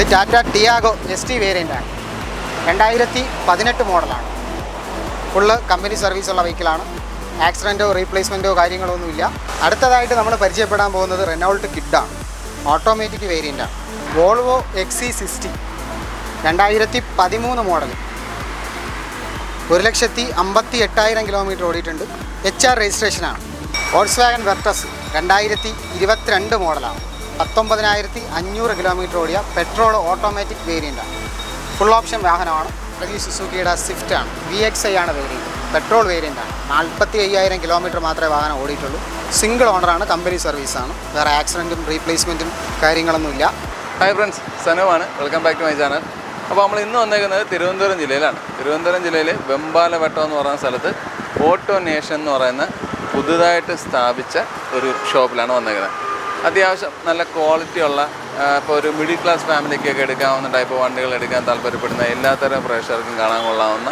ഇത് Tata Tiago ST വേരിയൻ്റാണ്. 2018 മോഡലാണ്. Full company സർവീസുള്ള വെഹിക്കിളാണ്. ആക്സിഡൻറ്റോ റീപ്ലേസ്മെൻറ്റോ കാര്യങ്ങളോ ഒന്നുമില്ല. അടുത്തതായിട്ട് നമ്മൾ പരിചയപ്പെടാൻ പോകുന്നത് റെനോൾട്ട് കിഡാണ്. ഓട്ടോമാറ്റിക് വേരിയൻ്റാണ്. Volvo XC60 2013 model. 1,58,000 കിലോമീറ്റർ ഓടിയിട്ടുണ്ട്. HR രജിസ്ട്രേഷനാണ്. വോൾക്സ്വാഗൻ വെർട്ടസ് 2022 മോഡലാണ്. 19,500 കിലോമീറ്റർ ഓടിയ പെട്രോൾ ഓട്ടോമാറ്റിക് വേരിയൻ്റാണ്. ഫുൾ ഓപ്ഷൻ വാഹനമാണ്. സുസുക്കിയുടെ സ്വിഫ്റ്റ് ആണ്. VXi ആണ് വേരിയൻറ്റ്. പെട്രോൾ വേരിയൻ്റാണ്. 45,000 കിലോമീറ്റർ മാത്രമേ വാഹനം ഓടിയിട്ടുള്ളൂ. സിംഗിൾ ഓണറാണ്. കമ്പനി സർവീസാണ്. വേറെ ആക്സിഡൻറ്റും റീപ്ലേസ്മെൻറ്റും കാര്യങ്ങളൊന്നുമില്ല. ഹായ് ഫ്രണ്ട്സ്, സനുവാണ്. Welcome back to my channel. അപ്പോൾ നമ്മൾ ഇന്ന് വന്നേക്കുന്നത് തിരുവനന്തപുരം ജില്ലയിലാണ്. തിരുവനന്തപുരം ജില്ലയിൽ വെമ്പാലവട്ടം എന്ന് പറയുന്ന സ്ഥലത്ത് ഓട്ടോ നേഷൻ എന്ന് പറയുന്ന പുതുതായിട്ട് സ്ഥാപിച്ച ഒരു ഷോപ്പിലാണ് വന്നേക്കുന്നത്. അത്യാവശ്യം നല്ല ക്വാളിറ്റിയുള്ള, ഇപ്പോൾ ഒരു മിഡിൽ ക്ലാസ് ഫാമിലിക്കൊക്കെ എടുക്കാവുന്ന ടൈപ്പ് വണ്ടികൾ എടുക്കാൻ താല്പര്യപ്പെടുന്ന എല്ലാത്തരം പ്രേക്ഷകർക്കും കാണാൻ കൊള്ളാവുന്ന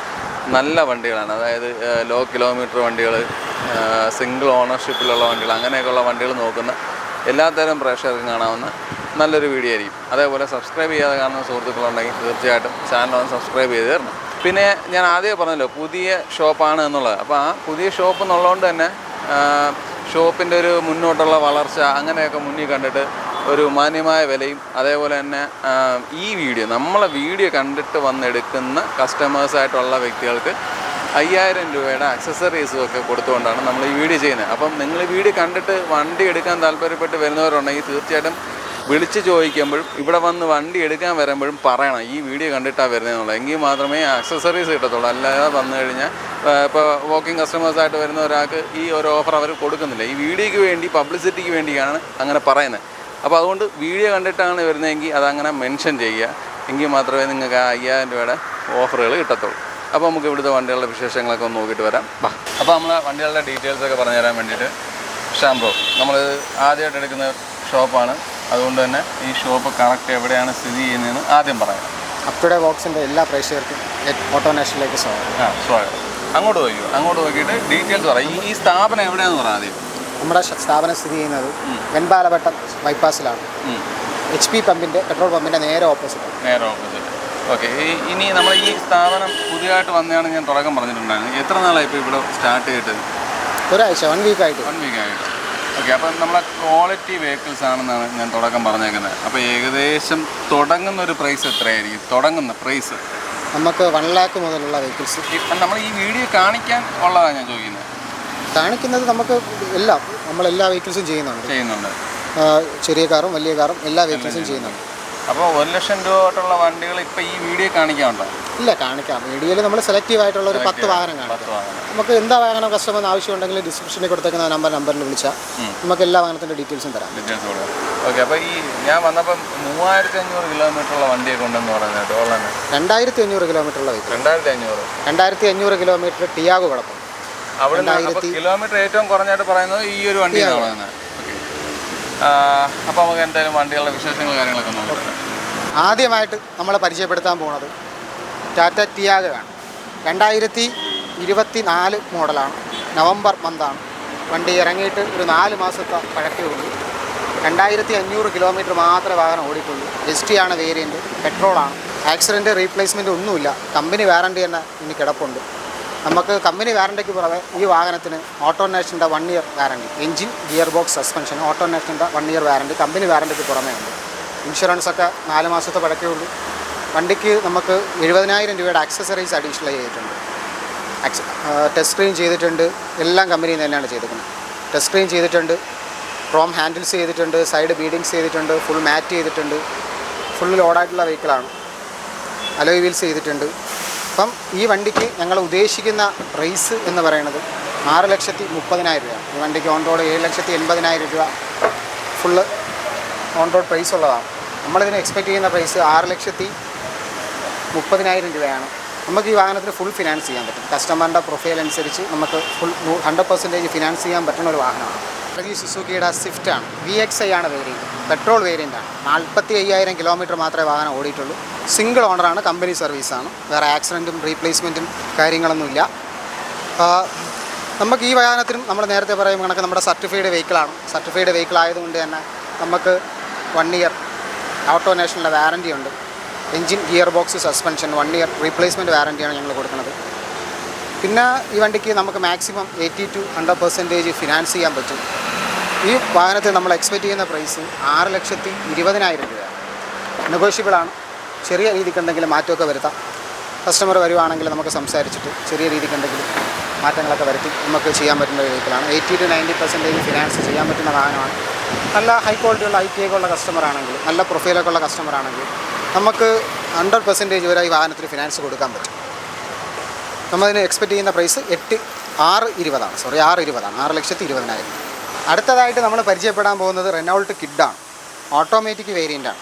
നല്ല വണ്ടികളാണ്. അതായത് ലോ കിലോമീറ്റർ വണ്ടികൾ, സിംഗിൾ ഓണർഷിപ്പിലുള്ള വണ്ടികൾ, അങ്ങനെയൊക്കെയുള്ള വണ്ടികൾ നോക്കുന്ന എല്ലാത്തരം പ്രേക്ഷകർക്കും കാണാവുന്ന നല്ലൊരു വീഡിയോ ആയിരിക്കും. അതേപോലെ സബ്സ്ക്രൈബ് ചെയ്യാതെ കാണുന്ന സുഹൃത്തുക്കളുണ്ടെങ്കിൽ തീർച്ചയായിട്ടും ചാനൽ ഒന്ന് സബ്സ്ക്രൈബ് ചെയ്ത് തരണം. പിന്നെ ഞാൻ ആദ്യമേ പറഞ്ഞല്ലോ പുതിയ ഷോപ്പാണ് എന്നുള്ളത്. അപ്പോൾ ആ പുതിയ ഷോപ്പ് എന്നുള്ളതുകൊണ്ട് തന്നെ ഷോപ്പിൻ്റെ ഒരു മുന്നോട്ടുള്ള വളർച്ച അങ്ങനെയൊക്കെ മുന്നിൽ കണ്ടിട്ട് ഒരു മാന്യമായ വിലയും, അതേപോലെ തന്നെ നമ്മളെ വീഡിയോ കണ്ടിട്ട് വന്നെടുക്കുന്ന കസ്റ്റമേഴ്സായിട്ടുള്ള വ്യക്തികൾക്ക് 5,000 രൂപയുടെ അക്സസറീസും ഒക്കെ കൊടുത്തുകൊണ്ടാണ് നമ്മൾ ഈ വീഡിയോ ചെയ്യുന്നത്. അപ്പം നിങ്ങൾ ഈ വീഡിയോ കണ്ടിട്ട് വണ്ടി എടുക്കാൻ താല്പര്യപ്പെട്ട് വരുന്നവരുണ്ടെങ്കിൽ തീർച്ചയായിട്ടും വിളിച്ച് ചോദിക്കുമ്പോഴും ഇവിടെ വന്ന് വണ്ടി എടുക്കാൻ വരുമ്പോഴും പറയണം ഈ വീഡിയോ കണ്ടിട്ടാണ് വരുന്നതെന്നുള്ളത്. എങ്കിൽ മാത്രമേ അക്സസറീസ് കിട്ടത്തുള്ളൂ. അല്ലാതെ വന്നു കഴിഞ്ഞാൽ ഇപ്പോൾ വാക്കിംഗ് കസ്റ്റമേഴ്സായിട്ട് വരുന്ന ഒരാൾക്ക് ഈ ഒരു ഓഫർ അവർ കൊടുക്കുന്നില്ല. ഈ വീഡിയോയ്ക്ക് വേണ്ടി, പബ്ലിസിറ്റിക്ക് വേണ്ടിയാണ് അങ്ങനെ പറയുന്നത്. അപ്പോൾ അതുകൊണ്ട് വീഡിയോ കണ്ടിട്ടാണ് വരുന്നതെങ്കിൽ അതങ്ങനെ മെൻഷൻ ചെയ്യുക. എങ്കിൽ മാത്രമേ നിങ്ങൾക്ക് 5,000 രൂപയുടെ ഓഫറുകൾ കിട്ടത്തുള്ളൂ. അപ്പോൾ നമുക്ക് ഇവിടുത്തെ വണ്ടികളുടെ വിശേഷങ്ങളൊക്കെ ഒന്ന് നോക്കിയിട്ട് വരാം. അപ്പോൾ നമ്മൾ വണ്ടികളുടെ ഡീറ്റെയിൽസൊക്കെ പറഞ്ഞു തരാൻ വേണ്ടിയിട്ട് ഷാംബ്രോ നമ്മൾ ആദ്യമായിട്ട് എടുക്കുന്ന ഷോപ്പാണ്. അതുകൊണ്ട് തന്നെ ഈ ഷോപ്പ് കറക്റ്റ് എവിടെയാണ് സ്ഥിതി ചെയ്യുന്നതെന്ന് ആദ്യം പറയാം. അപ്പയുടെ ബോക്സിൻ്റെ എല്ലാ പ്രേക്ഷകർക്കും ഓട്ടോ നാഷനിലേക്ക് സ്വാഗതം. അങ്ങോട്ട് നോക്കിയിട്ട് ഡീറ്റെയിൽസ് പറയാം. ഈ സ്ഥാപനം എവിടെയാണെന്ന് പറയാം ആദ്യം. നമ്മുടെ സ്ഥാപനം സ്ഥിതി ചെയ്യുന്നത് വെമ്പാലവട്ടം ബൈപ്പാസിലാണ്. HP പമ്പിൻ്റെ, പെട്രോൾ പമ്പിൻ്റെ നേരെ ഓപ്പോസിറ്റ്. ഓക്കെ. ഇനി നമ്മൾ ഈ സ്ഥാപനം പുതിയതായിട്ട് വന്നതാണ് ഞാൻ തുടക്കം പറഞ്ഞിട്ടുണ്ടായിരുന്നു. എത്ര നാളായി ഇപ്പോൾ ഇവിടെ സ്റ്റാർട്ട് ചെയ്തിട്ട്? ഒരാഴ്ച, 1 വീക്കായിട്ട്. ഓക്കെ. അപ്പം നമ്മളെ ക്വാളിറ്റി വെഹിക്കിൾസ് ആണെന്നാണ് ഞാൻ തുടക്കം പറഞ്ഞേക്കുന്നത്. അപ്പോൾ ഏകദേശം തുടങ്ങുന്ന ഒരു പ്രൈസ് എത്രയായിരിക്കും? തുടങ്ങുന്ന പ്രൈസ് നമുക്ക് 1 lakh മുതലുള്ള വെഹിക്കിൾസ്. നമ്മൾ ഈ വീഡിയോ കാണിക്കാൻ ഉള്ളതാണ് ഞാൻ ചോദിക്കുന്നത്. കാണിക്കുന്നത് നമുക്ക് നമ്മളെല്ലാ വെഹിക്കിൾസും ചെയ്യുന്നുണ്ട്. ചെറിയ കാറും വലിയ കാറും എല്ലാ വെഹിക്കിൾസും ചെയ്യുന്നുണ്ട്. അപ്പോൾ 1,00,000 രൂപ തൊട്ടുള്ള വണ്ടികൾ ഇപ്പോൾ ഈ വീഡിയോ കാണിക്കാനുണ്ടോ? ഇല്ല, കാണിക്കാം. വീഡിയോയിൽ നമ്മൾ സെലക്റ്റീവ് ആയിട്ടുള്ള ഒരു 10 വാഹനം കാണിക്കാം. നമുക്ക് എന്താ വാഹനം കസ്റ്റമറിന് ആവശ്യമുണ്ടെങ്കിൽ ഡിസ്ക്രിപ്ഷനിൽ കൊടുത്തേക്കുന്ന നമ്പറിൽ വിളിച്ചാൽ നമുക്ക് എല്ലാ വാഹനത്തിൻ്റെ ഡീറ്റെയിൽസും തരാം. ഓക്കെ. അപ്പോൾ ഈ ഞാൻ വന്നപ്പം 3,500 കിലോമീറ്ററുള്ള വണ്ടിയൊക്കെ ഉണ്ടെന്ന് പറയുന്നത് 2,500 കിലോമീറ്ററുള്ള വെഹിക്കിൾ. 2,500 കിലോമീറ്റർ ടിയാഗോ കിടക്കും. അവിടെ കിലോമീറ്റർ ഏറ്റവും കുറഞ്ഞായിട്ട് പറയുന്നത് ഈ ഒരു വണ്ടിയാണ് പറയുന്നത്. അപ്പോൾ നമുക്ക് എന്തായാലും വണ്ടികളുടെ വിശേഷങ്ങൾ കാര്യങ്ങളൊക്കെ നോക്കാം. ആദ്യമായിട്ട് നമ്മളെ പരിചയപ്പെടുത്താൻ പോകുന്നത് ടാറ്റ ടിയാഗോ ആണ്. 2024 മോഡലാണ്. നവംബർ മന്താണ്. വണ്ടി ഇറങ്ങിയിട്ട് ഒരു 4 മാസത്തെ പഴക്കമുള്ളൂ. 2,500 കിലോമീറ്റർ മാത്രമേ വാഹനം ഓടിയിട്ടുള്ളൂ. ST ആണ് വേരിയൻറ്റ്. പെട്രോളാണ്. ആക്സിഡൻറ്റ് റീപ്ലേസ്മെൻറ്റ് ഒന്നുമില്ല. കമ്പനി വാറണ്ടി തന്നെ ഇനി കിടപ്പുണ്ട്. നമുക്ക് കമ്പനി വാറണ്ടിക്ക് പുറമെ ഈ വാഹനത്തിന് ഓട്ടോ നേഷൻ്റെ 1 year warranty, engine, gear box, suspension, auto നേഷൻ്റെ 1 year വാറണ്ടി കമ്പനി വാറണ്ടിക്ക് പുറമേ ഉണ്ട്. ഇൻഷുറൻസൊക്കെ 4 മാസത്തെ പഴക്കേ ഉള്ളൂ. വണ്ടിക്ക് നമുക്ക് 70,000 രൂപയുടെ അക്സസറീസ് അഡീഷണൽ ചെയ്തിട്ടുണ്ട്. ടച്ച് സ്ക്രീൻ ചെയ്തിട്ടുണ്ട്. എല്ലാം കമ്പനിയിൽ നിന്ന് തന്നെയാണ് ചെയ്തിരിക്കുന്നത്. ടച്ച് സ്ക്രീൻ ചെയ്തിട്ടുണ്ട്. ക്രോം ഹാൻഡിൽസ് ചെയ്തിട്ടുണ്ട്. സൈഡ് ബീഡിങ്സ് ചെയ്തിട്ടുണ്ട്. ഫുൾ മാറ്റ് ചെയ്തിട്ടുണ്ട്. ഫുൾ ലോഡായിട്ടുള്ള വെഹിക്കിളാണ്. അലോയ് വീൽസ് ചെയ്തിട്ടുണ്ട്. അപ്പം ഈ വണ്ടിക്ക് ഞങ്ങൾ ഉദ്ദേശിക്കുന്ന പ്രൈസ് എന്ന് പറയുന്നത് 6,30,000 രൂപ. ഈ വണ്ടിക്ക് ഓൺ റോഡ് 7,80,000 രൂപ ഫുള്ള് ഓൺ റോഡ് പ്രൈസ് ഉള്ളതാണ്. നമ്മളിതിന് എക്സ്പെക്റ്റ് ചെയ്യുന്ന പ്രൈസ് 6,30,000 രൂപയാണ്. നമുക്ക് ഈ വാഹനത്തിന് ഫുൾ ഫിനാൻസ് ചെയ്യാൻ പറ്റും. കസ്റ്റമറിൻ്റെ പ്രൊഫൈൽ അനുസരിച്ച് നമുക്ക് ഫുൾ 100% ഫിനാൻസ് ചെയ്യാൻ പറ്റുന്ന ഒരു വാഹനമാണ്. സുസുക്കിയുടെ സ്വിഫ്റ്റ് ആണ്. VXi ആണ് വേരിയൻറ്റ്. പെട്രോൾ വേരിയൻ്റാണ്. 45,000 കിലോമീറ്റർ മാത്രമേ വാഹനം ഓടിയിട്ടുള്ളൂ. സിംഗിൾ ഓണറാണ്. കമ്പനി സർവീസാണ്. വേറെ ആക്സിഡൻറ്റും റീപ്ലേസ്മെൻറ്റും കാര്യങ്ങളൊന്നുമില്ല. നമുക്ക് ഈ വാഹനത്തിനും നമ്മൾ നേരത്തെ പറയുമ്പോൾ കണക്ക് നമ്മുടെ സർട്ടിഫൈഡ് വെഹിക്കിളാണ്. സർട്ടിഫൈഡ് വെഹിക്കിൾ ആയതുകൊണ്ട് തന്നെ നമുക്ക് 1 year ഓട്ടോ നേഷനിലെ വാറൻറ്റി ഉണ്ട്. Engine, gear box, suspension 1 year replacement വാറൻറ്റിയാണ് ഞങ്ങൾ കൊടുക്കുന്നത്. പിന്നെ ഈ വണ്ടിക്ക് നമുക്ക് മാക്സിമം 80 to 100% ഫിനാൻസ് ചെയ്യാൻ പറ്റും. ഈ വാഹനത്തിൽ നമ്മൾ എക്സ്പെക്റ്റ് ചെയ്യുന്ന പ്രൈസ് 6,20,000 രൂപയാണ്. നെഗോഷ്യബിളാണ്. ചെറിയ രീതിക്ക് എന്തെങ്കിലും മാറ്റമൊക്കെ വരുത്താം. കസ്റ്റമർ വരുവാണെങ്കിൽ നമുക്ക് സംസാരിച്ചിട്ട് ചെറിയ രീതിക്ക് എന്തെങ്കിലും മാറ്റങ്ങളൊക്കെ വരുത്തി നമുക്ക് ചെയ്യാൻ പറ്റുന്ന ഒരു വെഹിക്കിളാണ്. 80 to 90% ഫിനാൻസ് ചെയ്യാൻ പറ്റുന്ന വാഹനമാണ്. നല്ല ഹൈ ക്വാളിറ്റിയുള്ള ITI ഒക്കെ ഉള്ള കസ്റ്റമറാണെങ്കിൽ, നല്ല പ്രൊഫൈലൊക്കെ ഉള്ള കസ്റ്റമറാണെങ്കിൽ നമുക്ക് 100% വരെ ഈ വാഹനത്തിൽ ഫിനാൻസ് കൊടുക്കാൻ പറ്റും. നമ്മളതിന് എക്സ്പെക്റ്റ് ചെയ്യുന്ന പ്രൈസ് 6,20,000 6,20,000. അടുത്തതായിട്ട് നമ്മൾ പരിചയപ്പെടാൻ പോകുന്നത് റെനോൾട്ട് കിഡാണ്. ഓട്ടോമാറ്റിക് വേരിയൻ്റാണ്.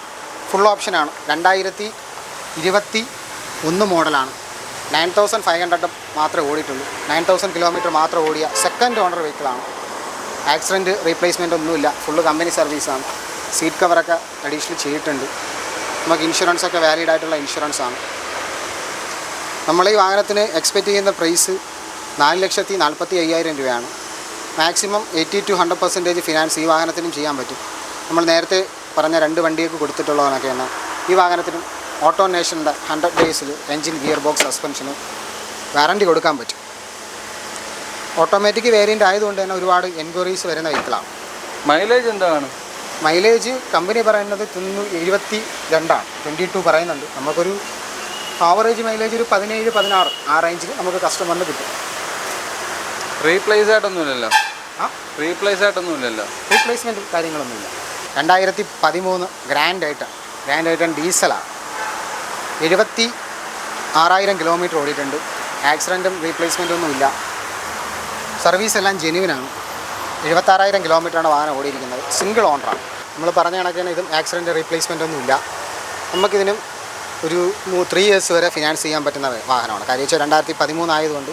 ഫുൾ ഓപ്ഷനാണ്. 2021 മോഡലാണ്. 9,500 മാത്രമേ ഓടിയിട്ടുള്ളൂ. 9,000 കിലോമീറ്റർ മാത്രം ഓടിയ സെക്കൻഡ് ഓണർ വെഹിക്കിളാണ്. ആക്സിഡൻറ്റ് റീപ്ലേസ്മെൻ്റ് ഒന്നുമില്ല. ഫുള്ള് കമ്പനി സർവീസാണ്. സീറ്റ് കവറൊക്കെ അഡീഷണൽ ചെയ്തിട്ടുണ്ട്. നമുക്ക് ഇൻഷുറൻസൊക്കെ വാലിഡ് ആയിട്ടുള്ള ഇൻഷുറൻസാണ്. നമ്മൾ ഈ വാഹനത്തിന് എക്സ്പെക്റ്റ് ചെയ്യുന്ന പ്രൈസ് 4,45,000 രൂപയാണ്. മാക്സിമം 80 to 100% ഫിനാൻസ് ഈ വാഹനത്തിനും ചെയ്യാൻ പറ്റും. നമ്മൾ നേരത്തെ പറഞ്ഞ 2 വണ്ടിയൊക്കെ കൊടുത്തിട്ടുള്ളതൊക്കെ തന്നെ ഈ വാഹനത്തിനും ഓട്ടോ നേഷൻ്റെ 100 ഡേയ്സിൽ എൻജിൻ, ഗിയർ ബോക്സ്, സസ്പെൻഷന് വാറൻറ്റി കൊടുക്കാൻ പറ്റും. ഓട്ടോമാറ്റിക് വേരിയൻ്റ് ആയതുകൊണ്ട് തന്നെ ഒരുപാട് എൻക്വയറീസ് വരുന്ന വെഹിക്കിളാണ്. മൈലേജ് എന്താണ്? മൈലേജ് കമ്പനി പറയുന്നത് 22 22 പറയുന്നുണ്ട്. നമുക്കൊരു ആവറേജ് മൈലേജ് ഒരു 17-16 ആ റേഞ്ചിൽ നമുക്ക് കസ്റ്റമറിന് കിട്ടും. റീപ്ലേസ് ആയിട്ടൊന്നുമില്ലല്ലോ? റീപ്ലേസ്മെൻറ്റ് കാര്യങ്ങളൊന്നുമില്ല. 2013 ഗ്രാൻഡ് ഐറ്റൺ ഡീസലാണ്. 76,000 കിലോമീറ്റർ ഓടിയിട്ടുണ്ട്. ആക്സിഡൻറ്റും റീപ്ലേസ്മെൻറ്റും ഒന്നുമില്ല. സർവീസ് എല്ലാം ജെനുവിനാണ്. 76,000 കിലോമീറ്ററാണ് വാഹനം ഓടിയിരിക്കുന്നത്. സിംഗിൾ ഓണറാണ്. നമ്മൾ പറഞ്ഞ കണക്കിന് ഇതും ആക്സിഡൻറ്റ് റീപ്ലേസ്മെൻ്റ് ഒന്നുമില്ല. നമുക്കിതിനും ഒരു 3 ഇയേഴ്സ് വരെ ഫിനാൻസ് ചെയ്യാൻ പറ്റുന്ന വാഹനമാണ്. കാര്യം വെച്ചാൽ 2013 ആയതുകൊണ്ട്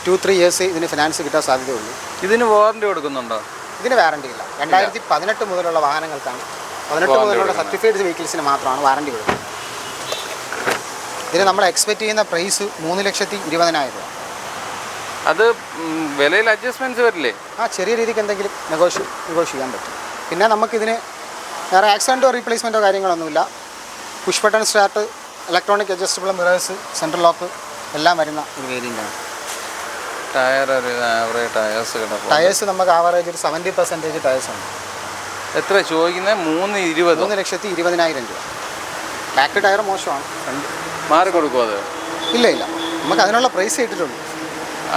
2-3 ഇയേഴ്സ് ഇതിന് ഫിനാൻസ് കിട്ടാൻ സാധ്യതയുള്ളൂ. ഇതിന് വാറൻറ്റി കൊടുക്കുന്നുണ്ടോ? ഇതിന് വാറൻറ്റി ഇല്ല. 2018 മുതലുള്ള വാഹനങ്ങൾക്കാണ്, 18 മുതലുള്ള സർട്ടിഫൈഡ് വെഹിക്കിൾസിന് മാത്രമാണ് വാറൻറ്റി കൊടുക്കുന്നത്. ഇതിന് നമ്മൾ എക്സ്പെക്റ്റ് ചെയ്യുന്ന പ്രൈസ് 3,20,000 രൂപ. അത് വിലയിൽ അഡ്ജസ്റ്റ്മെൻറ്റ്സ് വരില്ലേ? ചെറിയ രീതിക്ക് എന്തെങ്കിലും നെഗോഷ്യേറ്റ് ചെയ്യാൻ പറ്റും. പിന്നെ നമുക്കിതിന് വേറെ ആക്സിഡൻറ്റോ റീപ്ലേസ്മെൻറ്റോ കാര്യങ്ങളൊന്നുമില്ല. Push button start, electronic adjustable mirrors, central lock എല്ലാം വരുന്ന ഒരു വേരിയൻ്റാണ്. ടയേഴ്സ് നമുക്ക് ആവറേജ് ഒരു 70% ടയേഴ്സ് ഉണ്ട്. എത്ര ചോദിക്കുന്നത്? 3,20,000 രൂപ. ബാക്ക് ടയർ മോശമാണ്. മാറി കൊടുക്കും അത്? ഇല്ല, നമുക്ക് അതിനുള്ള പ്രൈസ് ഇട്ടിട്ടുള്ളൂ.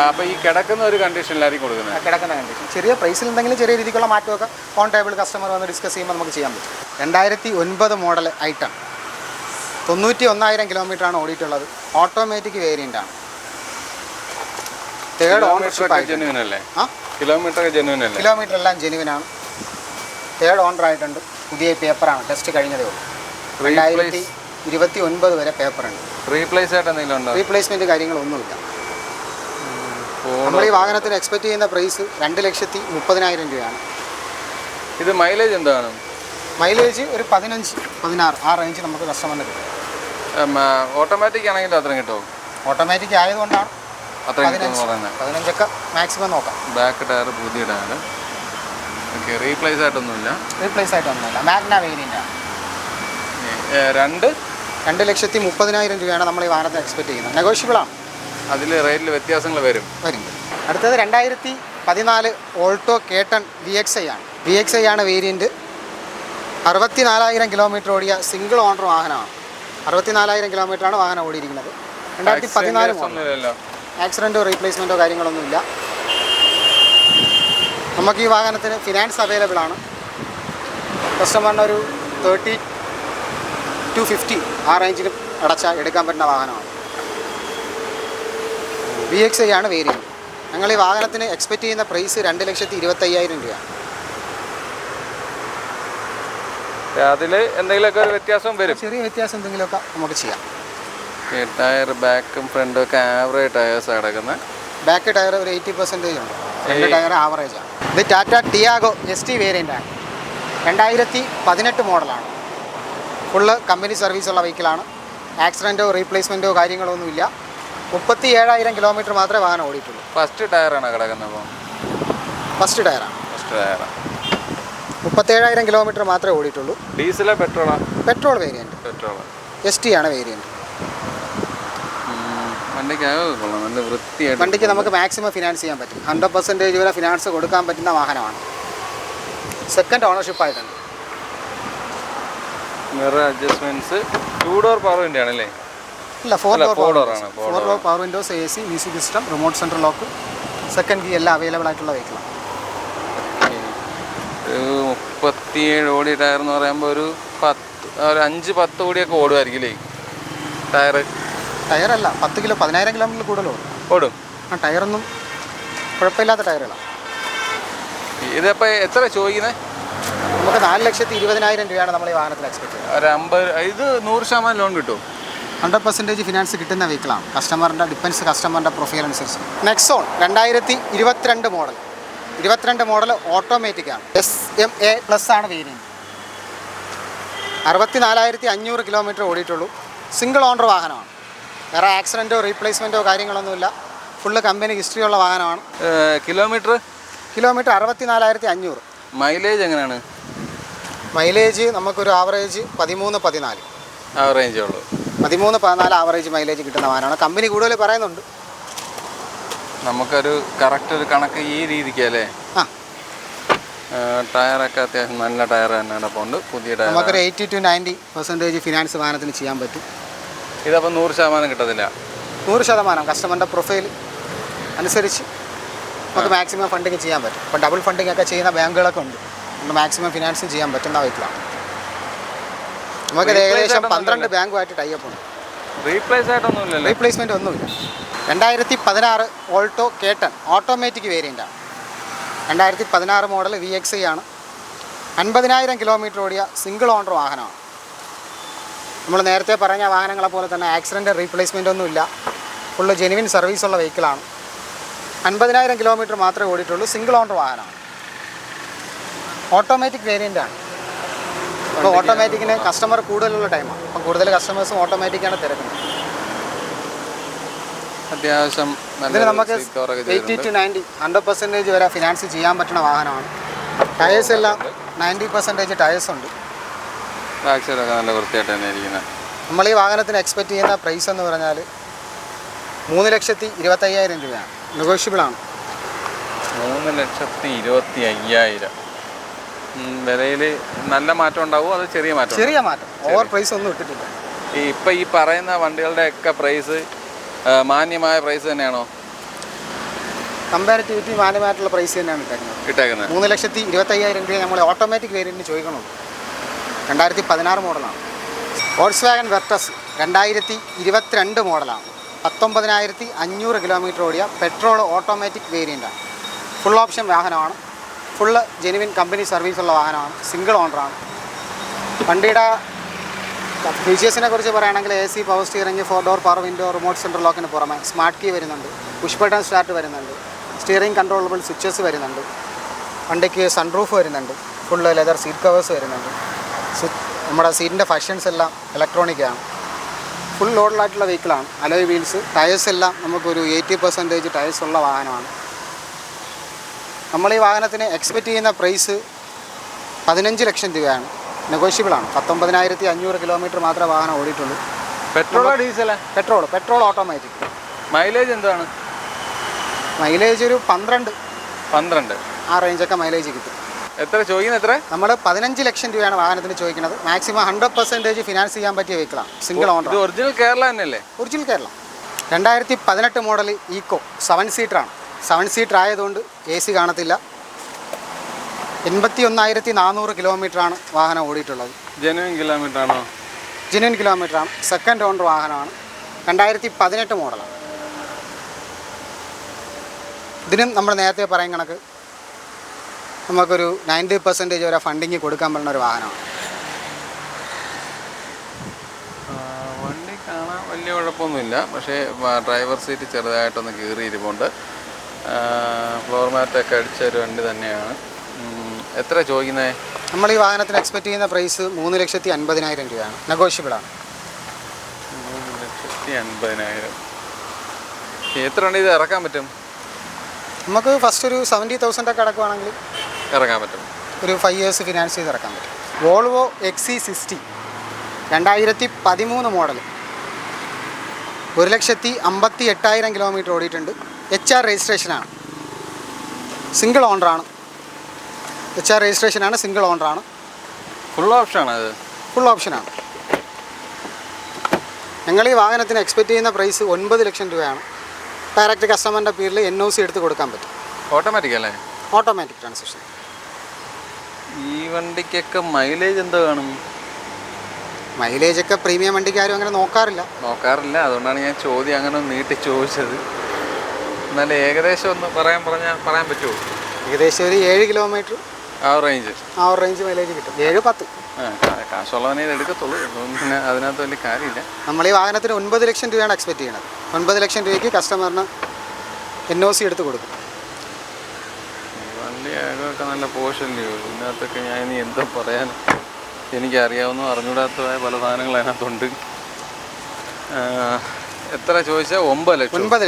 അപ്പോൾ ഈ കിടക്കുന്ന ഒരു കണ്ടീഷനിലായിരിക്കും കൊടുക്കുന്നത്? കിടക്കുന്ന കണ്ടീഷൻ. ചെറിയ പ്രൈസിൽ എന്തെങ്കിലും ചെറിയ രീതിക്കുള്ള മാറ്റമൊക്കെ ഓൺ ടേബിൾ കസ്റ്റമർ വന്ന് ഡിസ്കസ് ചെയ്യുമ്പോൾ നമുക്ക് ചെയ്യാൻ പറ്റും. 2009 മോഡൽ ഐറ്റൺ 91,000 കിലോമീറ്ററാണ് ഓടിയിട്ടുള്ളത്. ഓട്ടോമാറ്റിക് വേരിയൻ്റാണ്. Third ownership. കിലോമീറ്റർ എല്ലാം ജെനുവിനാണ്. തേർഡ് ഓണർ ആയിട്ടുണ്ട്. പുതിയ പേപ്പറാണ്. ടെസ്റ്റ് കഴിഞ്ഞതേ ഉള്ളൂ. 2029 വരെ പേപ്പറുണ്ട്. റീപ്ലേസ്മെൻറ്റ് കാര്യങ്ങളൊന്നുമില്ല. നമ്മൾ ഈ വാഹനത്തിന് എക്സ്പെക്റ്റ് ചെയ്യുന്ന പ്രൈസ് 2,30,000 രൂപയാണ്. ഇത് മൈലേജ് എന്താണ്? മൈലേജ് ഒരു 15-16 ആ റേഞ്ച് നമുക്ക് കസ്റ്റമറിന് കിട്ടും. ഓട്ടോമാറ്റിക് ആണെങ്കിൽ അത്രയും കിട്ടുമോ? ഓട്ടോമാറ്റിക് ആയതുകൊണ്ടാണ് 15 മാക്സിമം നോക്കാം. ബാക്ക് ടയർ പുതിയ ടയർ. ഓക്കെ. റീപ്ലേസ് ആയിട്ടൊന്നുമില്ല. മാഗ്ന വേരിയൻ്റാണ്. 2,30,000 രൂപയാണ് നമ്മൾ ഈ വാഹനത്തെ എക്സ്പെക്റ്റ് ചെയ്യുന്നത്. നെഗോഷ്യബിളാണ്. അതിൽ റേറ്റിൽ വ്യത്യാസങ്ങൾ വരും. അടുത്തത് 2014 ഓൾട്ടോ കേട്ടൺ VXI ആണ്. VXI ആണ് വേരിയൻറ്റ്. 64,000 കിലോമീറ്റർ ഓടിയ സിംഗിൾ ഓണർ വാഹനമാണ്. 64,000 കിലോമീറ്ററാണ് വാഹനം ഓടിയിരിക്കുന്നത്. 2014 ആക്സിഡൻറ്റോ റീപ്ലേസ്മെൻറ്റോ കാര്യങ്ങളൊന്നുമില്ല. നമുക്ക് ഈ വാഹനത്തിന് ഫിനാൻസ് അവൈലബിൾ ആണ്. കസ്റ്റമറിന് ഒരു 30 to 50 ആ റേഞ്ചിലും അടച്ചാൽ എടുക്കാൻ പറ്റുന്ന വാഹനമാണ്. VXI ആണ് വേരിയൻറ്റ്. ഞങ്ങൾ ഈ വാഹനത്തിന് എക്സ്പെക്റ്റ് ചെയ്യുന്ന പ്രൈസ് 2,25,000 രൂപയാണ്. അതിൽ എന്തെങ്കിലുമൊക്കെ ഒരു വ്യത്യാസം വരും. ചെറിയ വ്യത്യാസം എന്തെങ്കിലുമൊക്കെ നമുക്ക് ചെയ്യാം. ടയർ ബാക്കും ഫ്രണ്ടും ഒക്കെ ആവറേജ് ടയേഴ്സ് കിടക്കുന്നത്. ബാക്ക് ടയർ ഒരു 80% ഉണ്ട്. ഫ്രണ്ട് ടയർ ആവറേജാണ്. ഇത് ടാറ്റ ടിയാഗോ ST വേരിയൻ്റാണ്. 2018 മോഡലാണ്. Full company സർവീസുള്ള വെഹിക്കിളാണ്. ആക്സിഡൻറ്റോ റീപ്ലേസ്മെൻറ്റോ കാര്യങ്ങളൊന്നുമില്ല. 37,000 കിലോമീറ്റർ മാത്രമേ വാഹനം ഓടിയിട്ടുള്ളൂ. ഫസ്റ്റ് ടയറാണ് കിടക്കുന്നത്? ഫസ്റ്റ് ടയറാണ്. 37,000 കിലോമീറ്റർ മാത്രമേ ഓടിയിട്ടുള്ളൂ. ഡീസലാ പെട്രോളാ? Petrol variant. പെട്രോൾ. ST ആണ് വേരിയൻറ്റ്. വണ്ടിക്ക് നല്ല വൃത്തിയായിട്ട് വണ്ടിക്ക് നമുക്ക് മാക്സിമം ഫിനാൻസ് ചെയ്യാൻ പറ്റും. 100% വരെ ഫിനാൻസ് കൊടുക്കാൻ പറ്റുന്ന വാഹനമാണ്. സെക്കൻഡ് ഓണർഷിപ്പ് ആയിട്ടുണ്ട്. Mirror adjustments 2 door power window ആണല്ലേ? ഇല്ല, 4 ഡോർ ആണ്. 4 door power windows, AC, music system, remote central lock, second key എല്ലാം അവൈലബിൾ ആയിട്ടുള്ള വെഹിക്കിളാണ്. 37 ഓടി ടയർ എന്ന് പറയുമ്പോൾ ഒരു 5-10 ഓടിയൊക്കെ ഓടുമായിരിക്കില്ലേ ടയറല്ല, 10,000 കിലോമീറ്റർ കൂടുതൽ ഓടും. ആ ടയറൊന്നും കുഴപ്പമില്ലാത്ത ടയറുകളാണ്. ഇതിപ്പോൾ എത്ര ചോദിക്കുന്നത്? നമുക്ക് 4,20,000 രൂപയാണ് നമ്മൾ ഈ വാഹനത്തിൽ എക്സ്പെക്ട് ചെയ്യുന്നത്. ഒരു 50. ഇത് 100% ലോൺ കിട്ടും. 100% ഫിനാൻസ് കിട്ടുന്ന വെഹിക്കിളാണ്. കസ്റ്റമറിൻ്റെ പ്രൊഫൈൽ അനുസരിച്ച്. Nexon 2022 model. 22 മോഡൽ ഓട്ടോമാറ്റിക്കാണ്. SMA+ ആണ് വേരിയൻറ്റ്. 64,500 കിലോമീറ്റർ ഓടിയിട്ടുള്ളൂ. സിംഗിൾ ഓണർ വാഹനമാണ്. വേറെ ആക്സിഡൻറ്റോ റീപ്ലേസ്മെൻറ്റോ കാര്യങ്ങളൊന്നുമില്ല. ഫുള്ള് കമ്പനി ഹിസ്റ്ററിയുള്ള വാഹനമാണ്. കിലോമീറ്റർ 64,500. മൈലേജ് എങ്ങനെയാണ്? മൈലേജ് നമുക്കൊരു ആവറേജ് 13-14. ആവറേജേ ഉള്ളൂ. 13-14 ആവറേജ് മൈലേജ് കിട്ടുന്ന വാഹനമാണ്. കമ്പനി കൂടുതൽ പറയുന്നുണ്ട്. നമുക്കൊരു കറക്റ്റ് ഒരു കണക്ക് ഈ രീതിക്കല്ലേ? ആ, ടയറൊക്കെ അത്യാവശ്യം നല്ല ടയർ തന്നെ ഉണ്ട്. പുതിയ ടയർ. നമുക്കൊരു 80-90% ഫിനാൻസ് വാഹനത്തിന് ചെയ്യാൻ പറ്റും. ഇതപ്പോൾ 100% കിട്ടത്തില്ല. 100% കസ്റ്റമറിൻ്റെ പ്രൊഫൈൽ അനുസരിച്ച് നമുക്ക് മാക്സിമം ഫണ്ടിങ് ചെയ്യാൻ പറ്റും. ഇപ്പോൾ ഡബിൾ ഫണ്ടിങ് ഒക്കെ ചെയ്യുന്ന ബാങ്കുകളൊക്കെ ഉണ്ട്. നമുക്ക് മാക്സിമം ഫിനാൻസ് ചെയ്യാൻ പറ്റുന്ന വെഹിക്കിളാണ്. നമുക്ക് ഏകദേശം 12 ബാങ്കുമായിട്ട് ടൈപ്പ് ഉണ്ട്. റീപ്ലേസ്മെൻറ്റ് ഒന്നുമില്ല. 2016 ഓൾട്ടോ K10 ഓട്ടോമാറ്റിക് വേരിയൻ്റാണ്. 2016 മോഡൽ VXI ആണ്. 50,000 കിലോമീറ്റർ ഓടിയ സിംഗിൾ ഓണർ വാഹനമാണ്. നമ്മൾ നേരത്തെ പറഞ്ഞ വാഹനങ്ങളെ പോലെ തന്നെ ആക്സിഡൻറ്റ് റീപ്ലേസ്മെൻ്റ് ഒന്നുമില്ല. ഫുള്ള് ജെനുവിൻ സർവീസുള്ള വെഹിക്കിളാണ്. 50,000 കിലോമീറ്റർ മാത്രമേ ഓടിയിട്ടുള്ളൂ. സിംഗിൾ ഓണർ വാഹനമാണ്. ഓട്ടോമാറ്റിക് വേരിയൻ്റാണ്. ഇപ്പോൾ ഓട്ടോമാറ്റിക്കിന് കസ്റ്റമർ കൂടുതലുള്ള ടൈമാണ്. അപ്പം കൂടുതൽ കസ്റ്റമേഴ്സും ഓട്ടോമാറ്റിക്കാണ് തിരക്കുന്നത്. അത്യാവശ്യം ഇതിന് നമുക്ക് 80-90 100% വരെ ഫിനാൻസ് ചെയ്യാൻ പറ്റുന്ന വാഹനമാണ്. ടയേഴ്സ് എല്ലാം 90% ടയേഴ്സ് ഉണ്ട്. നല്ല വൃത്തിയായിട്ട് തന്നെ ഇരിക്കുന്നത്. നമ്മൾ ഈ വാഹനത്തിന് എക്സ്പെക്റ്റ് ചെയ്യുന്ന പ്രൈസ് എന്ന് പറഞ്ഞാൽ 3,25,000 രൂപയാണ്. നെഗോഷ്യബിളാണ്. 3,25,000 വിലയിൽ നല്ല മാറ്റം ഉണ്ടാവും. അത് ചെറിയ മാറ്റം. ഓവർ പ്രൈസ് ഒന്നും ഇട്ടിട്ടില്ല. ഇപ്പം ഈ പറയുന്ന വണ്ടികളുടെയൊക്കെ പ്രൈസ് മാന്യമായ പ്രൈസ് തന്നെയാണോ? കമ്പാരിറ്റീവ്ലി മാന്യമായിട്ടുള്ള പ്രൈസ് തന്നെയാണ് ഇട്ടേക്കുന്നത്. 3,25,000 രൂപ നമ്മൾ ഓട്ടോമാറ്റിക് വേരിയൻറ്റിന് ചോദിക്കണുള്ളൂ. 2016 മോഡലാണ്. വോൾക്സ്വാഗൺ വെർട്ടസ് 2022 മോഡലാണ്. 19,500 കിലോമീറ്റർ ഓടിയ പെട്രോൾ ഓട്ടോമാറ്റിക് വേരിയൻ്റാണ്. ഫുൾ ഓപ്ഷൻ വാഹനമാണ്. ഫുള്ള് ജെനുവിൻ കമ്പനി സർവീസുള്ള വാഹനമാണ്. സിംഗിൾ ഓണറാണ്. വണ്ടിയുടെ ഫീച്ചേഴ്സിനെ കുറിച്ച് പറയുകയാണെങ്കിൽ AC, power steering, 4 door power window, remote central ലോക്കിന് പുറമെ സ്മാർട്ട് കീ വരുന്നുണ്ട്. പുഷ് ബട്ടൺ സ്റ്റാർട്ട് വരുന്നുണ്ട്. സ്റ്റിയറിംഗ് കൺട്രോളബിൾ സ്വിച്ചസ് വരുന്നുണ്ട്. വണ്ടിക്ക് സൺറൂഫ് വരുന്നുണ്ട്. ഫുള്ള് ലെതർ സീറ്റ് കവേഴ്സ് വരുന്നുണ്ട്. നമ്മുടെ സീറ്റിൻ്റെ ഫങ്ഷൻസ് എല്ലാം ഇലക്ട്രോണിക്കാണ്. ഫുൾ ലോഡായിട്ടുള്ള വെഹിക്കിളാണ്. അലോയ് വീൽസ്, ടയേഴ്സ് എല്ലാം നമുക്കൊരു 80% ടയേഴ്സ് ഉള്ള വാഹനമാണ്. നമ്മൾ ഈ വാഹനത്തിന് എക്സ്പെക്റ്റ് ചെയ്യുന്ന പ്രൈസ് 15 ലക്ഷം രൂപയാണ്. നെഗോഷ്യബിളാണ്. 19,500 കിലോമീറ്റർ മാത്രമേ വാഹനം ഓടിയിട്ടുള്ളൂ. പെട്രോളോ ഡീസലാ? Petrol automatic. മൈലേജ് എന്താണ്? മൈലേജ് ഒരു 12 ആ റേഞ്ചൊക്കെ മൈലേജ് കിട്ടും. എത്ര ചോദിക്കുന്നത്? എത്ര? നമ്മൾ 15 ലക്ഷം രൂപയാണ് വാഹനത്തിന് ചോദിക്കുന്നത്. മാക്സിമം 100% ഫിനാൻസ് ചെയ്യാൻ പറ്റിയ വെഹിക്കിളാണ്. Single owner. ഒറിജിനൽ കേരള തന്നെയല്ലേ? ഒറിജിനൽ കേരള. 2018 മോഡൽ ഈക്കോ 7 സീറ്ററാണ്. 7 സീറ്റർ ആയതുകൊണ്ട് AC കാണത്തില്ല. 81,400 കിലോമീറ്ററാണ് വാഹനം ഓടിയിട്ടുള്ളത്. ജെനുവിൻ കിലോമീറ്റർ ആണോ? ജെനുവിൻ കിലോമീറ്ററാണ്. സെക്കൻഡ് ഓണർ വാഹനമാണ്. 2018 മോഡലാണ്. ഇതിനും നമ്മൾ നേരത്തെ പറയും കണക്ക് നമുക്കൊരു 90% വരെ ഫണ്ടിങ് കൊടുക്കാൻ പറ്റുന്ന ഒരു വാഹനമാണ്. വണ്ടി കാണാൻ വലിയ കുഴപ്പമൊന്നുമില്ല. പക്ഷേ ഡ്രൈവർ സീറ്റ് ചെറുതായിട്ടൊന്ന് കീറിയിരിപ്പുണ്ട്. ഫ്ലോർ മാറ്റൊക്കെ അടിച്ച ഒരു വണ്ടി തന്നെയാണ്. എത്ര ചോദിക്കുന്നത്? നമ്മൾ ഈ വാഹനത്തിന് എക്സ്പെക്റ്റ് ചെയ്യുന്ന പ്രൈസ് 3,50,000 രൂപയാണ്. നെഗോഷ്യബിളാണ്. 3,50,000. എത്ര വണ്ടി ഇത് ഇറക്കാൻ പറ്റും? നമുക്ക് ഫസ്റ്റ് ഒരു 70,000 ഒക്കെ അടക്കുവാണെങ്കിൽ ഇറക്കാൻ പറ്റും. ഒരു 5 ഇയേഴ്സ് ഫിനാൻസ് ചെയ്ത് ഇറക്കാൻ പറ്റും. വോൾവോ XC60 2013 മോഡൽ 1,58,000 കിലോമീറ്റർ ഓടിയിട്ടുണ്ട്. HR രജിസ്ട്രേഷനാണ്, സിംഗിൾ ഓണറാണ്. HR രജിസ്ട്രേഷനാണ്, സിംഗിൾ ഓണറാണ്. ഫുൾ ഓപ്ഷനാണ് അത്? ഫുൾ ഓപ്ഷനാണ്. ഞങ്ങൾ ഈ വാഹനത്തിന് എക്സ്പെക്റ്റ് ചെയ്യുന്ന പ്രൈസ് 9 ലക്ഷം രൂപയാണ്. ഡയറക്റ്റ് കസ്റ്റമറിൻ്റെ പേരിൽ NOC എടുത്ത് കൊടുക്കാൻ പറ്റും. ഓട്ടോമാറ്റിക് അല്ലേ? Automatic transaction. ഈ വണ്ടിക്കൊക്കെ മൈലേജ് എന്തോ കാണും? മൈലേജൊക്കെ പ്രീമിയം വണ്ടിക്കാരും അങ്ങനെ നോക്കാറില്ല. അതുകൊണ്ടാണ് ഞാൻ ചോദ്യം അങ്ങനെ നീട്ടി ചോദിച്ചത്. എന്നാലും ഏകദേശം ഒന്ന് പറയാൻ പറ്റുമോ? ഏകദേശം ഒരു 7 കിലോമീറ്റർ ആ റേഞ്ച് മൈലേജ് കിട്ടും. 7-10. കാശുള്ളവനെ ഇത് എടുക്കത്തുള്ളൂ. പിന്നെ അതിനകത്ത് വലിയ കാര്യമില്ല. നമ്മൾ ഈ വാഹനത്തിന് 9 ലക്ഷം രൂപയാണ് എക്സ്പെക്റ്റ് ചെയ്യുന്നത്. 9 ലക്ഷം രൂപയ്ക്ക് കസ്റ്റമറിന് NOC എടുത്ത് കൊടുക്കും. വണ്ടി അകമൊക്കെ നല്ല പോഷല്ലയോ ഇതിനകത്തൊക്കെ. ഞാൻ ഇനി എന്തോ പറയാൻ, എനിക്കറിയാവുന്ന അറിഞ്ഞൂടാത്തതായ പല സാധനങ്ങൾ അതിനകത്തുണ്ട്. എത്ര ചോദിച്ചാൽ 9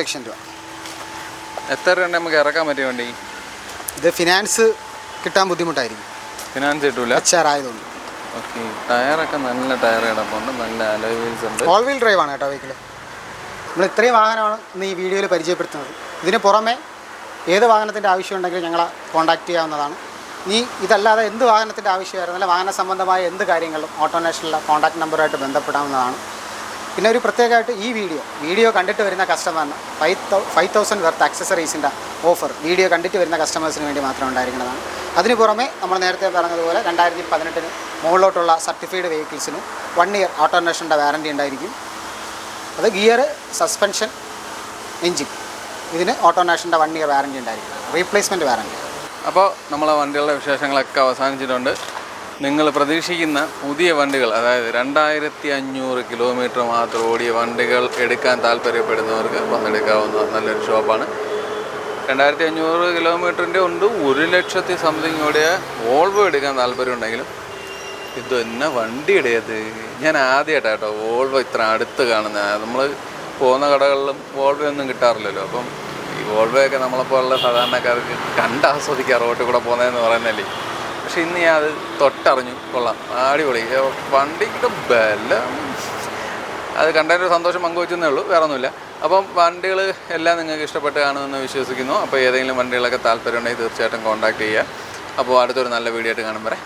ലക്ഷം രൂപ. എത്ര രൂപ നമുക്ക് ഇറക്കാൻ പറ്റിയ വണ്ടി? ഇത് ഫിനാൻസ് കിട്ടാൻ ബുദ്ധിമുട്ടായിരിക്കും. ഫിനാൻസ് കിട്ടൂല, HR ആയതുകൊണ്ട്. ഓക്കെ. ടയറൊക്കെ നല്ല ടയർ കിടപ്പുണ്ട്, നല്ല അലോയ് വീൽസ് ഉണ്ട്. ഓൾ വീൽ ഡ്രൈവ് ആണ് കേട്ടോ വെഹിക്കിൾ. നമ്മൾ ഇത്രയും വാഹനമാണ് ഇന്ന് ഈ വീഡിയോയിൽ പരിചയപ്പെടുത്തുന്നത്. ഇതിന് പുറമെ ഏത് വാഹനത്തിൻ്റെ ആവശ്യം ഉണ്ടെങ്കിലും ഞങ്ങളെ കോൺടാക്റ്റ് ചെയ്യാവുന്നതാണ്. ഇതല്ലാതെ എന്ത് വാഹനത്തിൻ്റെ ആവശ്യമായിരുന്നാലും വാഹന സംബന്ധമായ എന്ത് കാര്യങ്ങളും ഓട്ടോനേഷനിലെ കോൺടാക്ട് നമ്പറുമായിട്ട് ബന്ധപ്പെടാവുന്നതാണ്. പിന്നെ ഒരു പ്രത്യേകമായിട്ട് ഈ വീഡിയോ കണ്ടിട്ട് വരുന്ന കസ്റ്റമറിന് 5,000 വർത്ത് ആക്സസറീസിൻ്റെ ഓഫർ വീഡിയോ കണ്ടിട്ട് വരുന്ന കസ്റ്റമേഴ്സിന് വേണ്ടി മാത്രം ഉണ്ടായിരിക്കുന്നതാണ്. അതിന് പുറമെ നമ്മൾ നേരത്തെ പറഞ്ഞതുപോലെ 2018 മുകളിലോട്ടുള്ള സർട്ടിഫൈഡ് വെഹിക്കിൾസിന് 1 ഇയർ ഓട്ടോനേഷൻ്റെ വാറൻറ്റി ഉണ്ടായിരിക്കും. അത് ഗിയർ, സസ്പെൻഷൻ, എൻജിൻ, ഇതിന് ഓട്ടോനേഷൻ്റെ 1 ഇയർ വാറൻറ്റി ഉണ്ടായിരിക്കും. Replacement warranty. അപ്പോൾ നമ്മളെ വണ്ടികളുടെ വിശേഷങ്ങളൊക്കെ അവസാനിച്ചിട്ടുണ്ട്. നിങ്ങൾ പ്രതീക്ഷിക്കുന്ന പുതിയ വണ്ടികൾ, അതായത് 2,500 കിലോമീറ്റർ മാത്രം ഓടിയ വണ്ടികൾ എടുക്കാൻ താല്പര്യപ്പെടുന്നവർക്ക് വന്നെടുക്കാവുന്ന നല്ലൊരു ഷോപ്പാണ്. 2,500 കിലോമീറ്ററിൻ്റെ ഉണ്ട്, 1 ലക്ഷത്തി സംതിങ് ഓടിയ വോൾവോ എടുക്കാൻ താല്പര്യമുണ്ടെങ്കിലും ഇത് തന്നെ വണ്ടിയുടേത്. ഞാൻ ആദ്യമായിട്ടാണ് കേട്ടോ വോൾവോ ഇത്ര അടുത്ത് കാണുന്നത്. നമ്മൾ പോകുന്ന കടകളിലും വോൾവോ ഒന്നും കിട്ടാറില്ലല്ലോ. അപ്പം ഈ വോൾവോയൊക്കെ നമ്മളെപ്പോലുള്ള സാധാരണക്കാർക്ക് കണ്ടാസ്വദിക്കുക റോട്ടിൽ കൂടെ പോകുന്നതെന്ന് പറയുന്നല്ലേ. പക്ഷെ ഇന്ന് ഞാൻ അത് തൊട്ടറിഞ്ഞു. കൊള്ളാം, അടിപൊളി വണ്ടിയുടെ ബലം. അത് കണ്ടതിൻ്റെ സന്തോഷം പങ്കുവെച്ചെന്നേ ഉള്ളൂ, വേറെ ഒന്നുമില്ല. അപ്പം വണ്ടികൾ എല്ലാം നിങ്ങൾക്ക് ഇഷ്ടപ്പെട്ട് കാണുമെന്ന് വിശ്വസിക്കുന്നു. അപ്പോൾ ഏതെങ്കിലും വണ്ടികളൊക്കെ താല്പര്യമുണ്ടെങ്കിൽ തീർച്ചയായിട്ടും കോൺടാക്ട് ചെയ്യുക. അപ്പോൾ അടുത്തൊരു നല്ല വീഡിയോ ആയിട്ട് കാണും വരെ.